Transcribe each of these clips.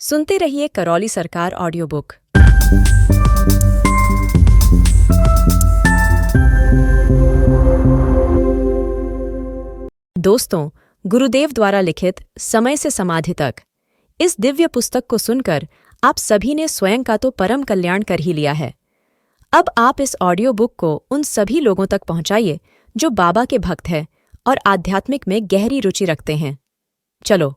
सुनते रहिए करौली सरकार ऑडियो बुक। दोस्तों, गुरुदेव द्वारा लिखित समय से समाधि तक इस दिव्य पुस्तक को सुनकर आप सभी ने स्वयं का तो परम कल्याण कर ही लिया है। अब आप इस ऑडियो बुक को उन सभी लोगों तक पहुंचाइए जो बाबा के भक्त हैं और आध्यात्मिक में गहरी रुचि रखते हैं। चलो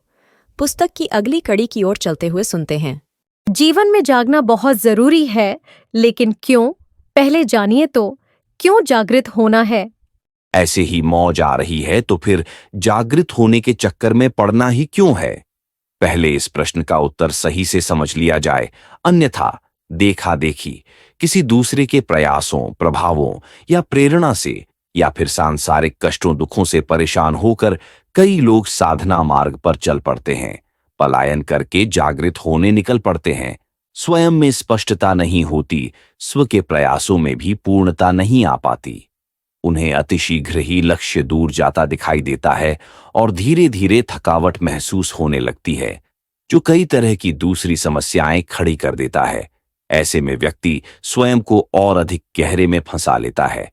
पुस्तक की अगली कड़ी की ओर चलते हुए सुनते हैं। जीवन में जागना बहुत जरूरी है, लेकिन क्यों? पहले जानिए तो क्यों जागृत होना है। ऐसे ही मौज आ रही है तो फिर जागृत होने के चक्कर में पड़ना ही क्यों है? पहले इस प्रश्न का उत्तर सही से समझ लिया जाए, अन्यथा देखा देखी किसी दूसरे के प्रयासों, प्रभावों या प्रेरणा से या फिर सांसारिक कष्टों दुखों से परेशान होकर कई लोग साधना मार्ग पर चल पड़ते हैं, पलायन करके जागृत होने निकल पड़ते हैं। स्वयं में स्पष्टता नहीं होती, स्व के प्रयासों में भी पूर्णता नहीं आ पाती। उन्हें अतिशीघ्र ही लक्ष्य दूर जाता दिखाई देता है और धीरे धीरे थकावट महसूस होने लगती है, जो कई तरह की दूसरी समस्याएं खड़ी कर देता है। ऐसे में व्यक्ति स्वयं को और अधिक गहरे में फंसा लेता है।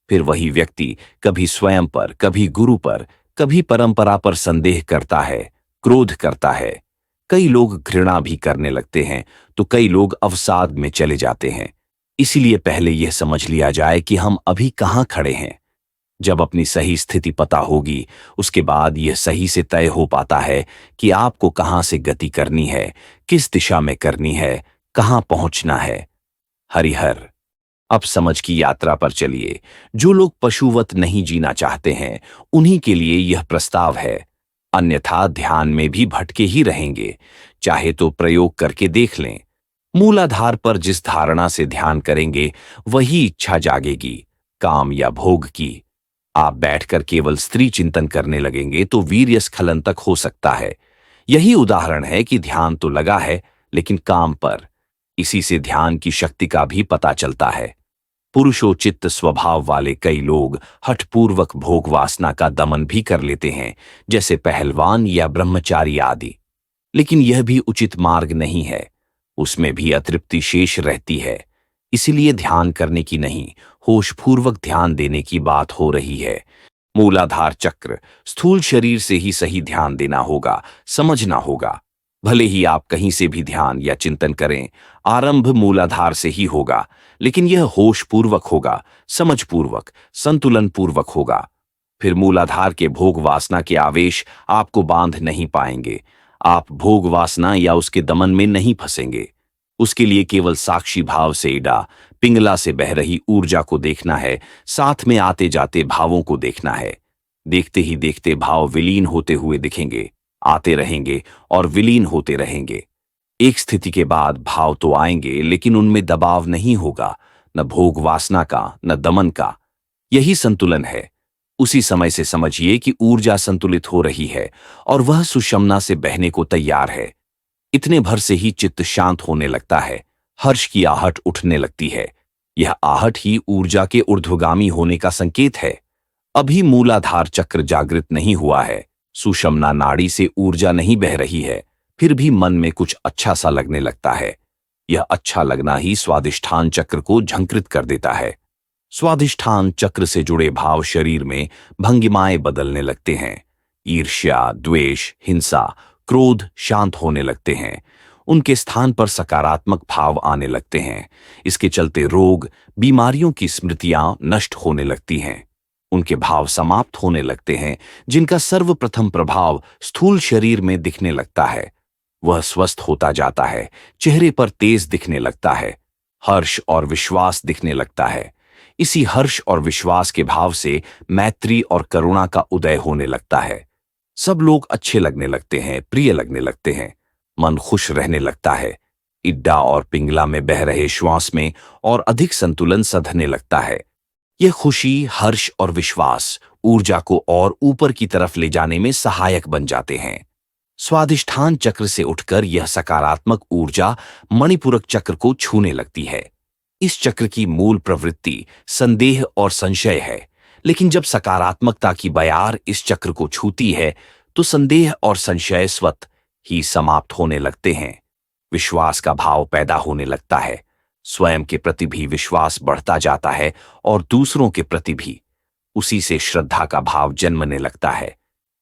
फिर वही व्यक्ति कभी स्वयं पर, कभी गुरु पर, कभी परंपरा पर संदेह करता है, क्रोध करता है। कई लोग घृणा भी करने लगते हैं तो कई लोग अवसाद में चले जाते हैं। इसीलिए पहले यह समझ लिया जाए कि हम अभी कहां खड़े हैं। जब अपनी सही स्थिति पता होगी, उसके बाद यह सही से तय हो पाता है कि आपको कहां से गति करनी है, किस दिशा में करनी है, कहां पहुंचना है। हरिहर। अब समझ की यात्रा पर चलिए। जो लोग पशुवत नहीं जीना चाहते हैं, उन्हीं के लिए यह प्रस्ताव है, अन्यथा ध्यान में भी भटके ही रहेंगे। चाहे तो प्रयोग करके देख लें। मूलाधार पर जिस धारणा से ध्यान करेंगे वही इच्छा जागेगी, काम या भोग की। आप बैठकर केवल स्त्री चिंतन करने लगेंगे तो वीर्यस्खलन तक हो सकता है। यही उदाहरण है कि ध्यान तो लगा है, लेकिन काम पर। इसी से ध्यान की शक्ति का भी पता चलता है। पुरुषोचित स्वभाव वाले कई लोग हठपूर्वक भोग वासना का दमन भी कर लेते हैं, जैसे पहलवान या ब्रह्मचारी आदि। लेकिन यह भी उचित मार्ग नहीं है, उसमें भी अतृप्ति शेष रहती है। इसीलिए ध्यान करने की नहीं, होशपूर्वक ध्यान देने की बात हो रही है। मूलाधार चक्र, स्थूल शरीर से ही सही ध्यान देना होगा, समझना होगा। भले ही आप कहीं से भी ध्यान या चिंतन करें, आरंभ मूलाधार से ही होगा, लेकिन यह होशपूर्वक होगा, समझपूर्वक, संतुलनपूर्वक होगा। फिर मूलाधार के भोग वासना के आवेश आपको बांध नहीं पाएंगे। आप भोग वासना या उसके दमन में नहीं फंसेंगे। उसके लिए केवल साक्षी भाव से इड़ा पिंगला से बह रही ऊर्जा को देखना है, साथ में आते जाते भावों को देखना है। देखते ही देखते भाव विलीन होते हुए दिखेंगे, आते रहेंगे और विलीन होते रहेंगे। एक स्थिति के बाद भाव तो आएंगे, लेकिन उनमें दबाव नहीं होगा, न भोग वासना का, न दमन का। यही संतुलन है। उसी समय से समझिए कि ऊर्जा संतुलित हो रही है और वह सुषमना से बहने को तैयार है। इतने भर से ही चित्त शांत होने लगता है, हर्ष की आहट उठने लगती है। यह आहट ही ऊर्जा के ऊर्ध्वगामी होने का संकेत है। अभी मूलाधार चक्र जागृत नहीं हुआ है, सुषमना नाड़ी से ऊर्जा नहीं बह रही है, फिर भी मन में कुछ अच्छा सा लगने लगता है। यह अच्छा लगना ही स्वादिष्ठान चक्र को झंकृत कर देता है। स्वादिष्ठान चक्र से जुड़े भाव शरीर में भंगिमाएं बदलने लगते हैं। ईर्ष्या, द्वेष, हिंसा, क्रोध शांत होने लगते हैं। उनके स्थान पर सकारात्मक भाव आने लगते हैं। इसके चलते रोग, बीमारियों की स्मृतियां नष्ट होने लगती हैं। उनके भाव समाप्त होने लगते हैं, जिनका सर्वप्रथम प्रभाव स्थूल शरीर में दिखने लगता है। वह स्वस्थ होता जाता है, चेहरे पर तेज दिखने लगता है, हर्ष और विश्वास दिखने लगता है। इसी हर्ष और विश्वास के भाव से मैत्री और करुणा का उदय होने लगता है। सब लोग अच्छे लगने लगते हैं, प्रिय लगने लगते हैं, मन खुश रहने लगता है। इड्डा और पिंगला में बह रहे श्वास में और अधिक संतुलन सधने लगता है। यह खुशी, हर्ष और विश्वास ऊर्जा को और ऊपर की तरफ ले जाने में सहायक बन जाते हैं। स्वादिष्ठान चक्र से उठकर यह सकारात्मक ऊर्जा मणिपूरक चक्र को छूने लगती है। इस चक्र की मूल प्रवृत्ति संदेह और संशय है, लेकिन जब सकारात्मकता की बयार इस चक्र को छूती है तो संदेह और संशय स्वतः ही समाप्त होने लगते हैं। विश्वास का भाव पैदा होने लगता है। स्वयं के प्रति भी विश्वास बढ़ता जाता है और दूसरों के प्रति भी। उसी से श्रद्धा का भाव जन्मने लगता है।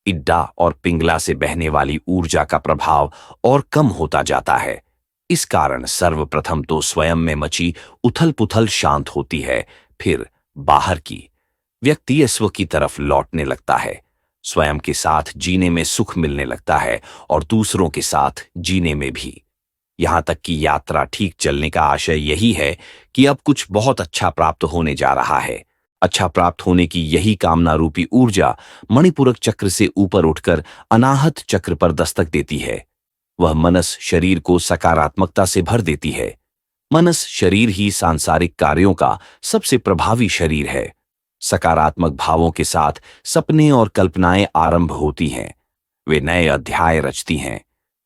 इड्डा और पिंगला से बहने वाली ऊर्जा का प्रभाव और कम होता जाता है। इस कारण सर्वप्रथम तो स्वयं में मची उथल पुथल शांत होती है, फिर बाहर की व्यक्ति स्व की तरफ लौटने लगता है। स्वयं के साथ जीने में सुख मिलने लगता है और दूसरों के साथ जीने में भी। यहां तक कि यात्रा ठीक चलने का आशय यही है कि अब कुछ बहुत अच्छा प्राप्त होने जा रहा है। अच्छा प्राप्त होने की यही कामना रूपी ऊर्जा मणिपूरक चक्र से ऊपर उठकर अनाहत चक्र पर दस्तक देती है। वह मनस शरीर को सकारात्मकता से भर देती है। मनस शरीर ही सांसारिक कार्यों का सबसे प्रभावी शरीर है। सकारात्मक भावों के साथ सपने और कल्पनाएं आरंभ होती हैं। वे नए अध्याय रचती हैं,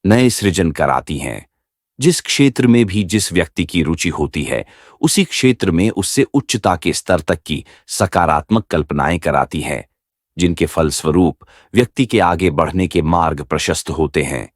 नए सृजन कराती हैं। जिस क्षेत्र में भी जिस व्यक्ति की रुचि होती है, उसी क्षेत्र में उससे उच्चता के स्तर तक की सकारात्मक कल्पनाएं कराती है, जिनके फलस्वरूप व्यक्ति के आगे बढ़ने के मार्ग प्रशस्त होते हैं।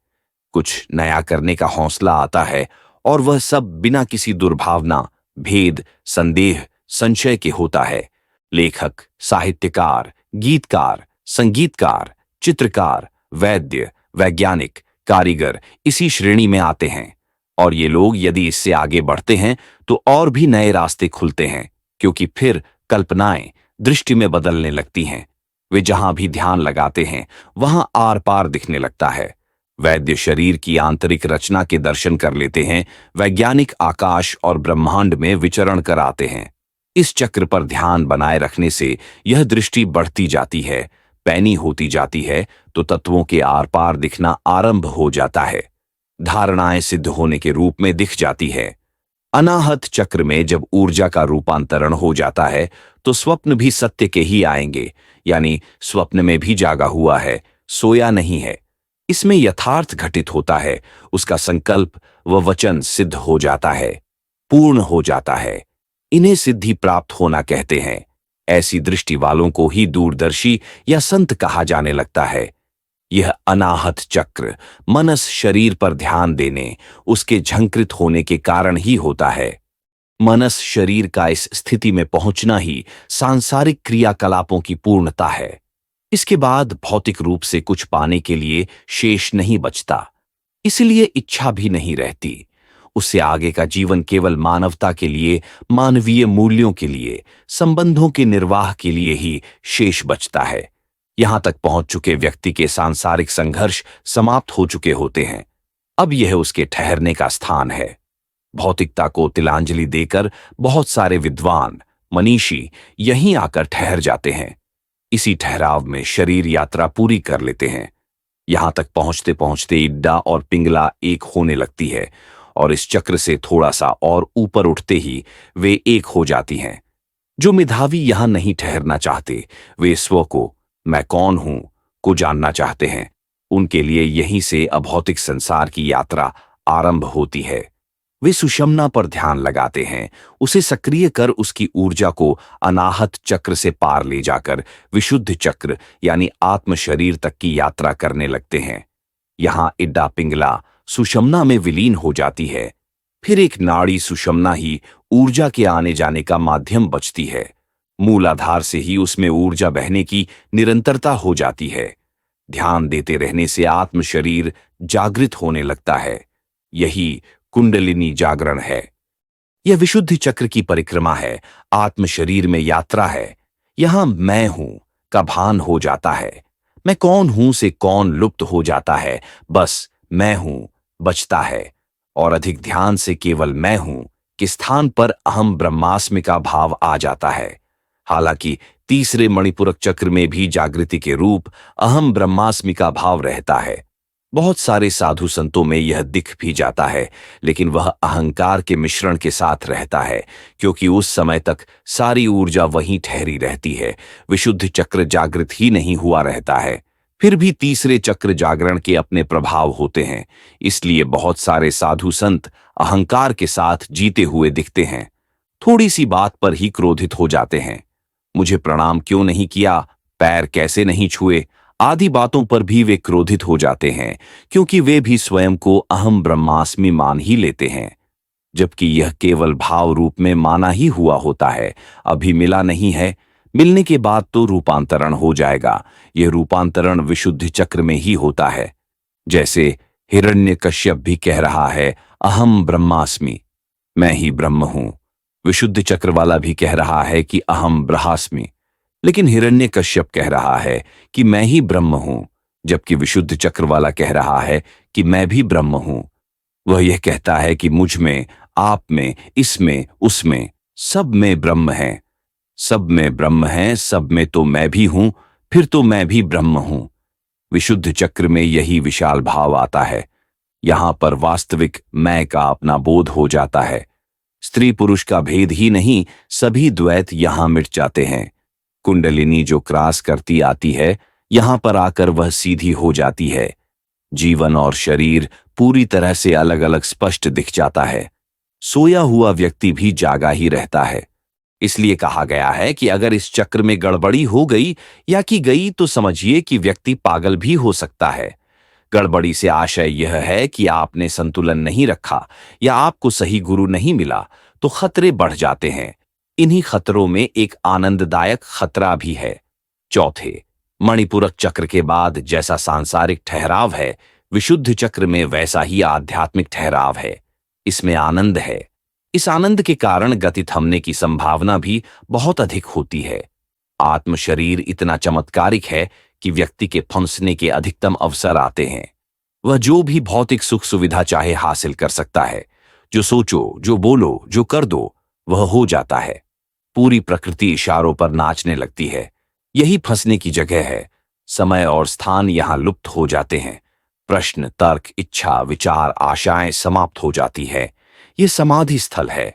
कुछ नया करने का हौसला आता है और वह सब बिना किसी दुर्भावना, भेद, संदेह, संशय के होता है। लेखक, साहित्यकार, गीतकार, संगीतकार, चित्रकार, वैद्य, वैज्ञानिक, कारीगर इसी श्रेणी में आते हैं। और ये लोग यदि इससे आगे बढ़ते हैं तो और भी नए रास्ते खुलते हैं, क्योंकि फिर कल्पनाएं दृष्टि में बदलने लगती हैं। वे जहां भी ध्यान लगाते हैं वहां आर पार दिखने लगता है। वैद्य शरीर की आंतरिक रचना के दर्शन कर लेते हैं, वैज्ञानिक आकाश और ब्रह्मांड में विचरण कर आते हैं। इस चक्र पर ध्यान बनाए रखने से यह दृष्टि बढ़ती जाती है, पैनी होती जाती है, तो तत्वों के आर पार दिखना आरंभ हो जाता है। धारणाएं सिद्ध होने के रूप में दिख जाती है। अनाहत चक्र में जब ऊर्जा का रूपांतरण हो जाता है तो स्वप्न भी सत्य के ही आएंगे, यानी स्वप्न में भी जागा हुआ है, सोया नहीं है। इसमें यथार्थ घटित होता है, उसका संकल्प व वचन सिद्ध हो जाता है, पूर्ण हो जाता है। इन्हें सिद्धि प्राप्त होना कहते हैं। ऐसी दृष्टि वालों को ही दूरदर्शी या संत कहा जाने लगता है। यह अनाहत चक्र मनस शरीर पर ध्यान देने, उसके झंकृत होने के कारण ही होता है। मनस शरीर का इस स्थिति में पहुंचना ही सांसारिक क्रियाकलापों की पूर्णता है। इसके बाद भौतिक रूप से कुछ पाने के लिए शेष नहीं बचता, इसलिए इच्छा भी नहीं रहती। उससे आगे का जीवन केवल मानवता के लिए, मानवीय मूल्यों के लिए, संबंधों के निर्वाह के लिए ही शेष बचता है। यहां तक पहुंच चुके व्यक्ति के सांसारिक संघर्ष समाप्त हो चुके होते हैं। अब यह उसके ठहरने का स्थान है। भौतिकता को तिलांजलि देकर बहुत सारे विद्वान, मनीषी यहीं आकर ठहर जाते हैं। इसी ठहराव में शरीर यात्रा पूरी कर लेते हैं। यहां तक पहुंचते पहुंचते इड्डा और पिंगला एक होने लगती है और इस चक्र से थोड़ा सा और ऊपर उठते ही वे एक हो जाती हैं। जो मेधावी यहां नहीं ठहरना चाहते, वे स्व को, मैं कौन हूं, को जानना चाहते हैं। उनके लिए यहीं से अभौतिक संसार की यात्रा आरंभ होती है। वे सुषमना पर ध्यान लगाते हैं, उसे सक्रिय कर उसकी ऊर्जा को अनाहत चक्र से पार ले जाकर विशुद्ध चक्र यानी आत्म शरीर तक की यात्रा करने लगते हैं। यहां इड्डा पिंगला सुषमना में विलीन हो जाती है। फिर एक नाड़ी सुषमना ही ऊर्जा के आने जाने का माध्यम बचती है। मूलाधार से ही उसमें ऊर्जा बहने की निरंतरता हो जाती है। ध्यान देते रहने से आत्म शरीर जागृत होने लगता है। यही कुंडलिनी जागरण है। यह विशुद्ध चक्र की परिक्रमा है, आत्म शरीर में यात्रा है। यहां मैं हूं का भान हो जाता है। मैं कौन हूं से कौन लुप्त हो जाता है, बस मैं हूं बचता है। और अधिक ध्यान से केवल मैं हूं के स्थान पर अहम ब्रह्मास्मि का भाव आ जाता है। हालांकि तीसरे मणिपूरक चक्र में भी जागृति के रूप अहम ब्रह्मास्मि का भाव रहता है। बहुत सारे साधु संतों में यह दिख भी जाता है, लेकिन वह अहंकार के मिश्रण के साथ रहता है, क्योंकि उस समय तक सारी ऊर्जा वहीं ठहरी रहती है। विशुद्ध चक्र जागृत ही नहीं हुआ रहता है। फिर भी तीसरे चक्र जागरण के अपने प्रभाव होते हैं, इसलिए बहुत सारे साधु संत अहंकार के साथ जीते हुए दिखते हैं। थोड़ी सी बात पर ही क्रोधित हो जाते हैं। मुझे प्रणाम क्यों नहीं किया, पैर कैसे नहीं छुए, आदि बातों पर भी वे क्रोधित हो जाते हैं, क्योंकि वे भी स्वयं को अहम ब्रह्मास्मि मान ही लेते हैं, जबकि यह केवल भाव रूप में माना ही हुआ होता है, अभी मिला नहीं है। मिलने के बाद तो रूपांतरण हो जाएगा। यह रूपांतरण विशुद्ध चक्र में ही होता है। जैसे हिरण्यकश्यप भी कह रहा है, अहम ब्रह्मास्मि, मैं ही ब्रह्म हूं। विशुद्ध चक्र वाला भी कह रहा है कि अहम ब्रह्मास्मि, लेकिन हिरण्यकश्यप कह रहा है कि मैं ही ब्रह्म हूं, जबकि विशुद्ध चक्र वाला कह रहा है कि मैं भी ब्रह्म हूं। वह यह कहता है कि मुझ में, आप में, इसमें, उसमें, सब में ब्रह्म है। सब में ब्रह्म है, सब में तो मैं भी हूं, फिर तो मैं भी ब्रह्म हूं। विशुद्ध चक्र में यही विशाल भाव आता है। यहां पर वास्तविक मैं का अपना बोध हो जाता है। स्त्री पुरुष का भेद ही नहीं, सभी द्वैत यहां मिट जाते हैं। कुंडलिनी जो क्रॉस करती आती है, यहां पर आकर वह सीधी हो जाती है। जीवन और शरीर पूरी तरह से अलग अलग स्पष्ट दिख जाता है। सोया हुआ व्यक्ति भी जागा ही रहता है। इसलिए कहा गया है कि अगर इस चक्र में गड़बड़ी हो गई या की गई तो समझिए कि व्यक्ति पागल भी हो सकता है। गड़बड़ी से आशय यह है कि आपने संतुलन नहीं रखा या आपको सही गुरु नहीं मिला, तो खतरे बढ़ जाते हैं। इन्हीं खतरों में एक आनंददायक खतरा भी है। चौथे, मणिपूरक चक्र के बाद जैसा सांसारिक ठहराव है, विशुद्ध चक्र में वैसा ही आध्यात्मिक ठहराव है। इसमें आनंद है। इस आनंद के कारण गति थमने की संभावना भी बहुत अधिक होती है। आत्म शरीर इतना चमत्कारिक है कि व्यक्ति के फंसने के अधिकतम अवसर आते हैं। वह जो भी भौतिक सुख सुविधा चाहे हासिल कर सकता है। जो सोचो, जो बोलो, जो कर दो, वह हो जाता है। पूरी प्रकृति इशारों पर नाचने लगती है। यही फंसने की जगह है। समय और स्थान यहां लुप्त हो जाते हैं। प्रश्न, तर्क, इच्छा, विचार, आशाएं समाप्त हो जाती है। ये समाधि स्थल है।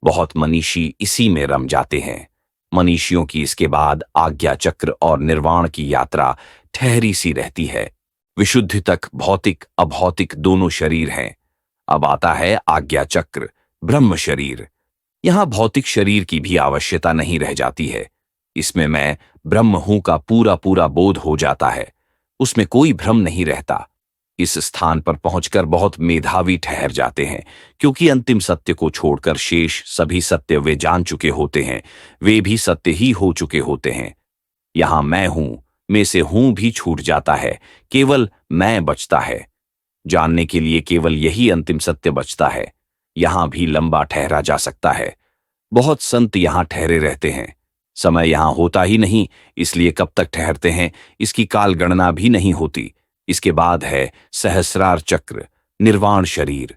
बहुत मनीषी इसी में रम जाते हैं। मनीषियों की इसके बाद आज्ञा चक्र और निर्वाण की यात्रा ठहरी सी रहती है। विशुद्धि तक भौतिक अभौतिक दोनों शरीर हैं। अब आता है आज्ञा चक्र, ब्रह्म शरीर। यहां भौतिक शरीर की भी आवश्यकता नहीं रह जाती है। इसमें मैं ब्रह्म हूं का पूरा पूरा बोध हो जाता है। उसमें कोई भ्रम नहीं रहता। इस स्थान पर पहुंचकर बहुत मेधावी ठहर जाते हैं, क्योंकि अंतिम सत्य को छोड़कर शेष सभी सत्य वे जान चुके होते हैं। वे भी सत्य ही हो चुके होते हैं। यहां मैं हूं में से हूं भी छूट जाता है। केवल मैं बचता है। जानने के लिए केवल यही अंतिम सत्य बचता है। यहां भी लंबा ठहरा जा सकता है। बहुत संत यहां ठहरे रहते हैं। समय यहां होता ही नहीं, इसलिए कब तक ठहरते हैं इसकी काल गणना भी नहीं होती। इसके बाद है सहस्रार चक्र, निर्वाण शरीर।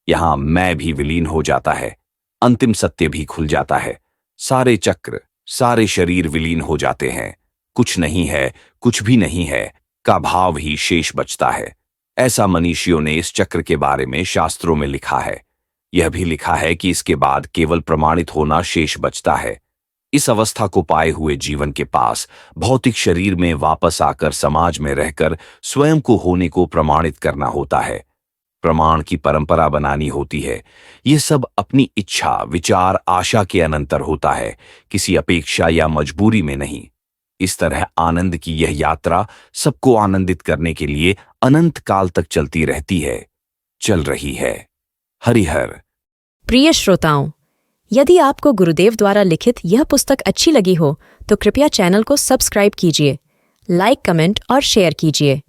यहां मैं भी विलीन हो जाता है। अंतिम सत्य भी खुल जाता है। सारे चक्र, सारे शरीर विलीन हो जाते हैं। कुछ नहीं है, कुछ भी नहीं है का भाव ही शेष बचता है। ऐसा मनीषियों ने इस चक्र के बारे में शास्त्रों में लिखा है। यह भी लिखा है कि इसके बाद केवल प्रमाणित होना शेष बचता है। इस अवस्था को पाए हुए जीवन के पास भौतिक शरीर में वापस आकर समाज में रहकर स्वयं को होने को प्रमाणित करना होता है। प्रमाण की परंपरा बनानी होती है। यह सब अपनी इच्छा, विचार, आशा के अनंतर होता है, किसी अपेक्षा या मजबूरी में नहीं। इस तरह आनंद की यह यात्रा सबको आनंदित करने के लिए अनंत काल तक चलती रहती है, चल रही है। हरिहर। प्रिय श्रोताओं, यदि आपको गुरुदेव द्वारा लिखित यह पुस्तक अच्छी लगी हो तो कृपया चैनल को सब्सक्राइब कीजिए, लाइक, कमेंट और शेयर कीजिए।